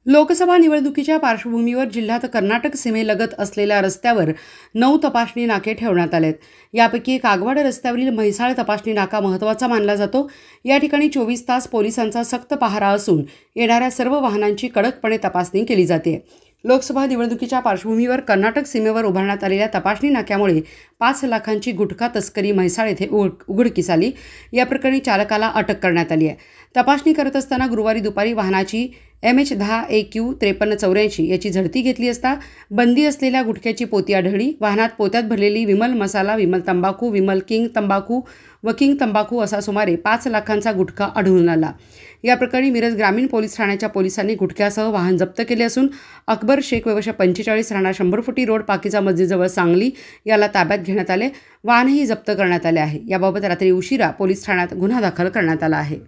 लोकसभा निवडणुकीच्या पार्श्वभूमीवर जिल्ह्यात कर्नाटक सीमेलगत असलेल्या रस्त्यावर 9 तपासणी नाके ठेवण्यात आलेत। यापैकी कागवाड रस्त्यावरील म्हैसाळ तपासणी नाका महत्त्वाचा मानला जातो। या ठिकाणी 24 तास पोलिसांचा सक्त पहारा असून येणाऱ्या सर्व वाहनांची कडकपणे तपासणी केली जाते। लोकसभा निवडणुकीच्या पार्श्वभूमीवर कर्नाटक सीमेवर उभारण्यात आलेल्या तपासणी नाक्यामुळे 5 लाखांची गुटखा तस्करी म्हैसाळ येथे उघडकीस आली। या प्रकरणी चालकाला अटक करण्यात आली आहे। तपासणी करत असताना गुरुवारी दुपारी वाहनाची MH10AQ 5384 याची झडती घेतली असता बंदी असलेल्या गुटख्याची पोती आढळली। वाहनात पोत्यात भरलेली विमल मसाला, विमल तंबाखू, विमल किंग तंबाखू व किंग तंबाखू असा सुमारे 5 लाखांचा गुटखा आढळून आला। या प्रकरणी मिरज ग्रामीण पोलीस ठाण्याच्या पोलिसांनी गुटख्यासह वाहन जप्त केले असून अकबर शेख वर्ष 45 राहणार 100 फुटी रोड पाकीजा मस्जिदजवळ सांगली याला ताब्यात घेण्यात आले। वाहनही जप्त करण्यात आले आहे। याबाबत रात्री उशिरा पोलीस ठाण्यात गुन्हा दाखल करण्यात आला आहे।